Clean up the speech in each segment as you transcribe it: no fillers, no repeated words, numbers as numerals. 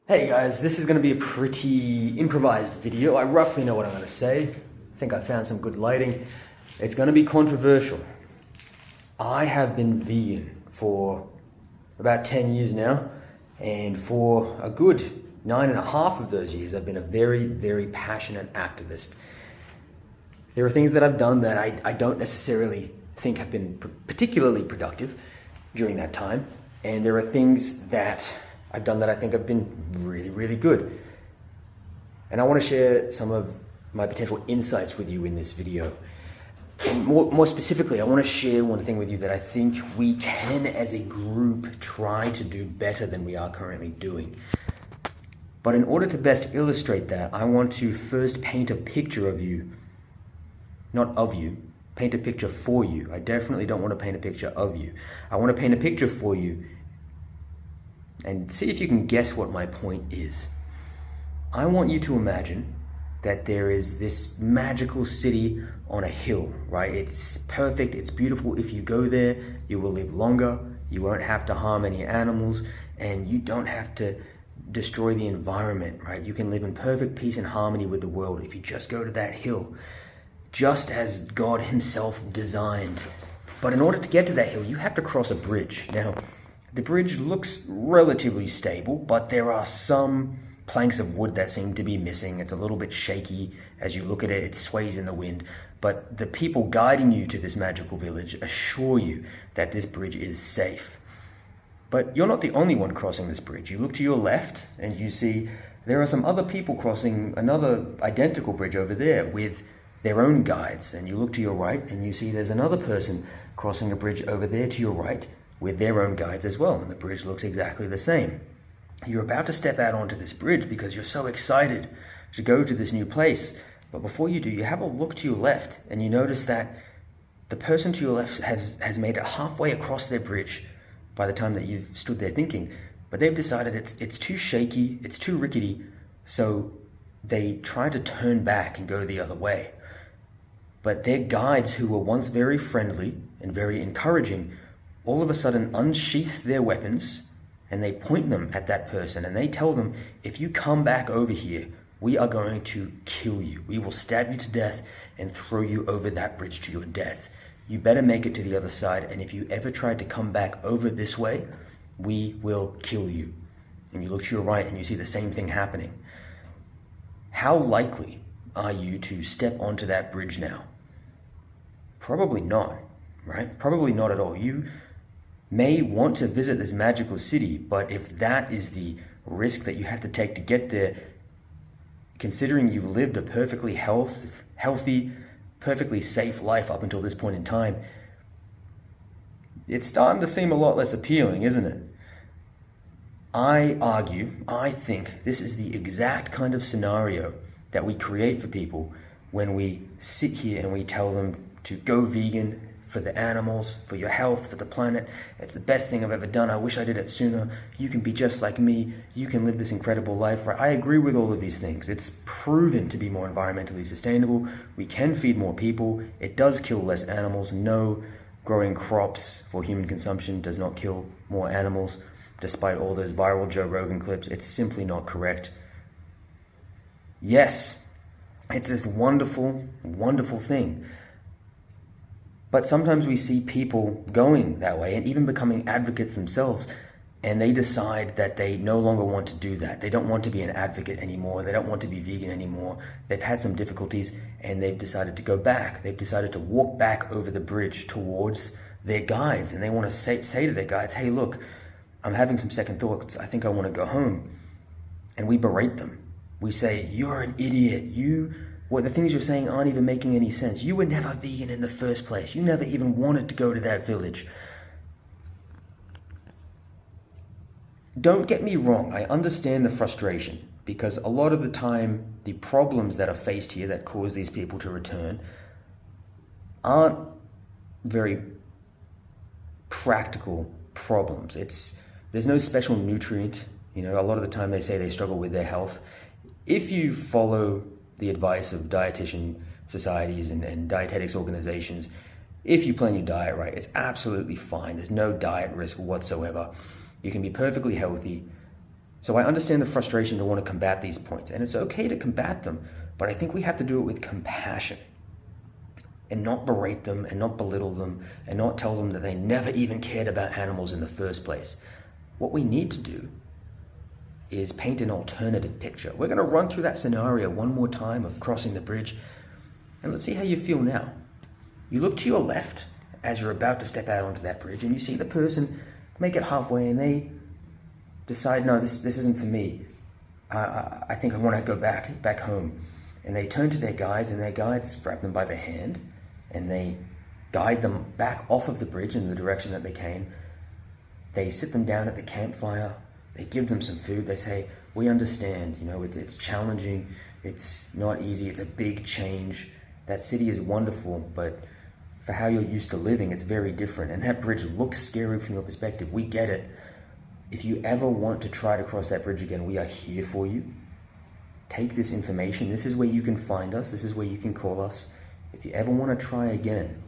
Hey guys, this is going to be a pretty improvised video. I roughly know what I'm going to say. I think I found some good lighting. It's going to be controversial. I have been vegan for about 10 years now, and for a good 9.5 of those years, I've been a very, very passionate activist. There are things that I've done that I don't necessarily think have been particularly productive during that time, and there are things that I've done that I think have been really, really good. And I want to share some of my potential insights with you in this video. And more specifically, I want to share one thing with you that I think we can, as a group, try to do better than we are currently doing. But in order to best illustrate that, I want to first paint a picture of you, not of you, paint a picture for you. I definitely don't want to paint a picture of you. I want to paint a picture for you and see if you can guess what my point is. I want you to imagine that there is this magical city on a hill, right? It's perfect, it's beautiful. If you go there, you will live longer, you won't have to harm any animals, and you don't have to destroy the environment, right? You can live in perfect peace and harmony with the world if you just go to that hill, just as God himself designed. But in order to get to that hill, you have to cross a bridge. Now, the bridge looks relatively stable, but there are some planks of wood that seem to be missing. It's a little bit shaky as you look at it. It sways in the wind. But the people guiding you to this magical village assure you that this bridge is safe. But you're not the only one crossing this bridge. You look to your left and you see there are some other people crossing another identical bridge over there with their own guides. And you look to your right and you see there's another person crossing a bridge over there to your right with their own guides as well, and the bridge looks exactly the same. You're about to step out onto this bridge because you're so excited to go to this new place. But before you do, you have a look to your left and you notice that the person to your left has made it halfway across their bridge by the time that you've stood there thinking. But they've decided it's too shaky, it's too rickety, so they try to turn back and go the other way. But their guides, who were once very friendly and very encouraging, all of a sudden unsheath their weapons and they point them at that person and they tell them, if you come back over here, we are going to kill you. We will stab you to death and throw you over that bridge to your death. You better make it to the other side, and if you ever try to come back over this way, we will kill you. And you look to your right and you see the same thing happening. How likely are you to step onto that bridge now? Probably not, right? Probably not at all. You may want to visit this magical city, but if that is the risk that you have to take to get there, considering you've lived a perfectly healthy, perfectly safe life up until this point in time, it's starting to seem a lot less appealing, isn't it? I think this is the exact kind of scenario that we create for people when we sit here and we tell them to go vegan, for the animals, for your health, for the planet. It's the best thing I've ever done. I wish I did it sooner. You can be just like me. You can live this incredible life. Right? I agree with all of these things. It's proven to be more environmentally sustainable. We can feed more people. It does kill less animals. No, growing crops for human consumption does not kill more animals. Despite all those viral Joe Rogan clips, it's simply not correct. Yes, it's this wonderful, wonderful thing. But sometimes we see people going that way and even becoming advocates themselves, and they decide that they no longer want to do that. They don't want to be an advocate anymore. They don't want to be vegan anymore. They've had some difficulties and they've decided to go back. They've decided to walk back over the bridge towards their guides, and they want to say to their guides, hey, look, I'm having some second thoughts. I think I want to go home. And we berate them. We say, you're an idiot. The things you're saying aren't even making any sense. You were never vegan in the first place. You never even wanted to go to that village. Don't get me wrong. I understand the frustration, because a lot of the time, the problems that are faced here that cause these people to return aren't very practical problems. There's no special nutrient. A lot of the time they say they struggle with their health. If you follow the advice of dietitian societies and dietetics organizations, if you plan your diet right, it's absolutely fine. There's no diet risk whatsoever. You can be perfectly healthy So I understand the frustration to want to combat these points, and it's okay to combat them, but I think we have to do it with compassion and not berate them and not belittle them and not tell them that they never even cared about animals in the first place. What we need to do is paint an alternative picture. We're going to run through that scenario one more time of crossing the bridge, and let's see how you feel now. You look to your left as you're about to step out onto that bridge, and you see the person make it halfway, and they decide, no, this isn't for me. I think I want to go back home. And they turn to their guides, and their guides grab them by the hand, and they guide them back off of the bridge in the direction that they came. They sit them down at the campfire. They give them some food. They say, we understand, it's challenging. It's not easy. It's a big change. That city is wonderful, but for how you're used to living, it's very different. And that bridge looks scary from your perspective. We get it. If you ever want to try to cross that bridge again, we are here for you. Take this information. This is where you can find us. This is where you can call us. If you ever want to try again,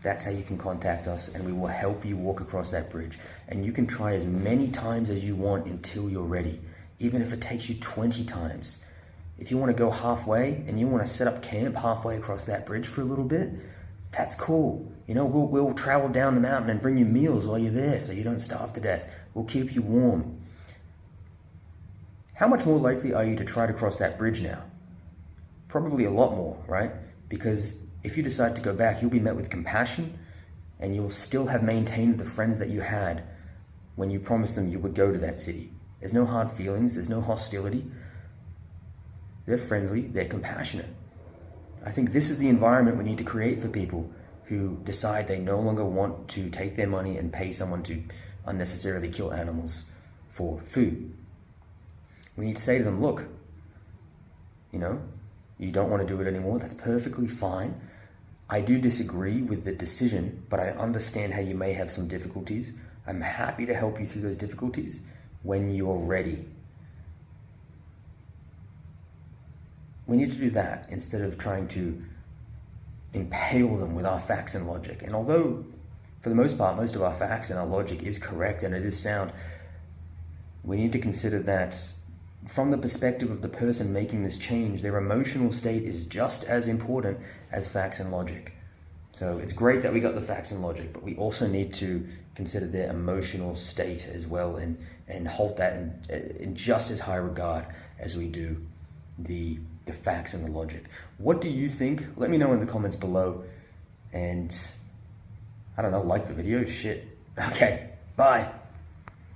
that's how you can contact us, and we will help you walk across that bridge. And you can try as many times as you want until you're ready, even if it takes you 20 times. If you want to go halfway and you want to set up camp halfway across that bridge for a little bit, that's cool. We'll travel down the mountain and bring you meals while you're there so you don't starve to death. We'll keep you warm. How much more likely are you to try to cross that bridge now? Probably a lot more, right? Because if you decide to go back, you'll be met with compassion, and you'll still have maintained the friends that you had when you promised them you would go to that city. There's no hard feelings, there's no hostility. They're friendly, they're compassionate. I think this is the environment we need to create for people who decide they no longer want to take their money and pay someone to unnecessarily kill animals for food. We need to say to them, look, you don't want to do it anymore. That's perfectly fine. I do disagree with the decision, but I understand how you may have some difficulties. I'm happy to help you through those difficulties when you're ready. We need to do that instead of trying to impale them with our facts and logic. And although, for the most part, most of our facts and our logic is correct and it is sound, we need to consider that from the perspective of the person making this change, their emotional state is just as important as facts and logic. So it's great that we got the facts and logic, but we also need to consider their emotional state as well and hold that in just as high regard as we do the facts and the logic. What do you think? Let me know in the comments below. And I don't know, like the video? Shit. Okay, bye.